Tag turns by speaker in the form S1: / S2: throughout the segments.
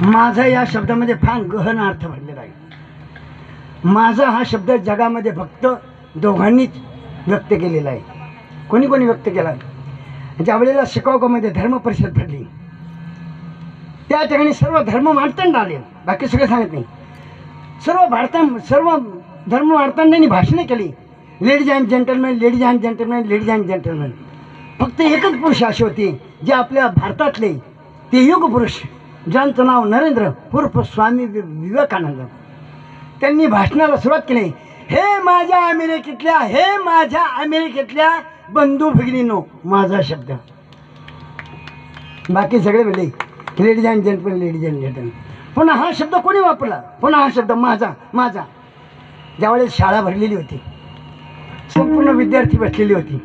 S1: माझा या शब्दामध्ये फार गहन अर्थ भरलेला आहे. माझा हा शब्द जगामध्ये फक्त दोघांनीच व्यक्त केलेला आहे. कोणी कोणी व्यक्त केला? ज्या वेळेला शिकागोमध्ये धर्म परिषद भरली त्या ठिकाणी सर्व धर्म मार्तंड आले, बाकी सगळे सांगत नाही. सर्व धर्म मार्तंडांनी भाषणे केली. Ladies and gentleman, ladies and gentleman, ladies and gentleman. फक्त एकच पुरुष असे होते जे आपल्या भारतातले ते युग पुरुष ज्यांचं नाव नरेंद्र उर्फ स्वामी विवेकानंद. त्यांनी भाषणाला सुरुवात केली. हे माझ्या अमेरिकेतल्या बंधू भगिनींनो, माझा शब्द. बाकी सगळे बोलले ladies and gentleman, ladies and gentleman. पुन्हा हा शब्द कोणी वापरला? पुन्हा हा शब्द माझा. ज्यावेळेस शाळा भरलेली होती, संपूर्ण विद्यार्थी बसलेली होती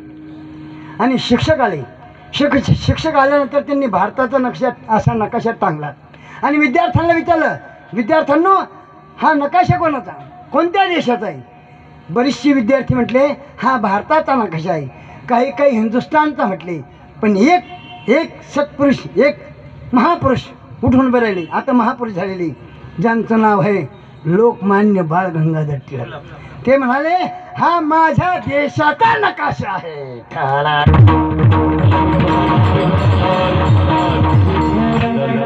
S1: आणि शिक्षक आले. शिक्षक आल्यानंतर त्यांनी भारताचा नकाशा टांगला आणि विद्यार्थ्यांना विचारलं, विद्यार्थ्यांनो हा नकाशा कोणाचा, कोणत्या देशाचा आहे? बरेचसे विद्यार्थी म्हटले हा भारताचा नकाशा आहे, काही हिंदुस्थानचा म्हटले. पण एक सत्पुरुष, एक महापुरुष उठून बरायले, आता महापुरुष झालेले, ज्यांचं नाव आहे लोकमान्य बाळ गंगाधर टिळक. ते म्हणाले हा माझ्या देशाचा नकाशा आहे.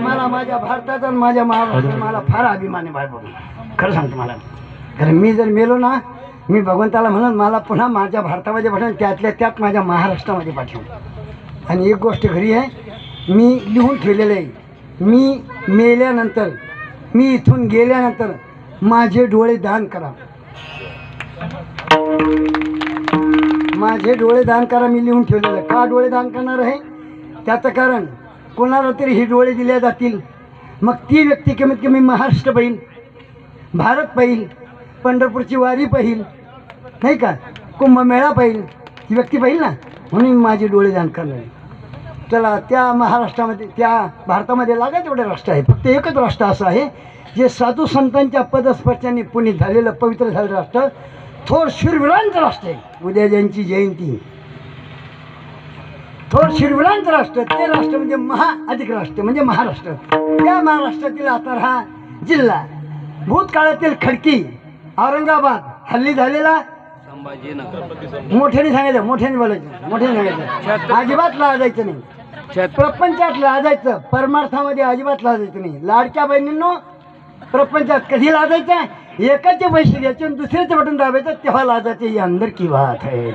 S1: मला माझ्या भारताचा, माझ्या महाराष्ट्राचा मला फार अभिमान आहे बाय बघून. खरं सांगतो मला, कारण मी जर मेलो ना, मी भगवंताला म्हणून मला पुन्हा माझ्या भारतामध्ये पाठवून त्यातल्या त्यात माझ्या महाराष्ट्रामध्ये पाठवून. आणि एक गोष्ट घरी आहे, मी लिहून ठेवलेलं आहे, मी मेल्यानंतर, मी इथून गेल्यानंतर माझे डोळे दान करा, माझे डोळे दान करा. मी लिहून ठेवलेलं. का डोळे दान करणार आहे? त्याचं कारण कोणाला तरी हे डोळे दिले जातील, मग ती व्यक्ती कमीत कमी महाराष्ट्र पाहिल, भारत पाहिल, पंढरपूरची वारी पाहिल, नाही का, कुंभमेळा पाहिल, ती व्यक्ती पाहिल ना, म्हणून माझे डोळे दान करणार. चला, त्या महाराष्ट्रामध्ये, त्या भारतामध्ये लागा तेवढे राष्ट्र आहे, फक्त एकच राष्ट्र असं आहे जे साधू संतांच्या पदस्पर्शाने पुनीत झालेलं पवित्र झालेलं राष्ट्र, थोर शूरवीरांचं राष्ट्र आहे. उद्या ज्यांची जयंती, थोर शूरवीरांचं राष्ट्र, ते राष्ट्र म्हणजे अधिक राष्ट्र म्हणजे महाराष्ट्र. त्या महाराष्ट्रातील आता हा जिल्हा, भूतकाळातील खडकी, औरंगाबाद, हल्ली झालेला मोठ्याने सांगायचं, मोठ्याने बोलायचं, मोठ्याने सांगायचं, अजिबात लाजायचं नाही. प्रपंचात लाजायचं, परमार्थामध्ये अजिबात लाजायचं नाही. लाडक्या बहिणींनो, प्रपंचात कधी लाजायचं? एकाचे पैसे घ्यायचे आणि दुसऱ्याचे बटन दाबायचं, तेव्हा लाजायचे. ही अंदर की बात आहे.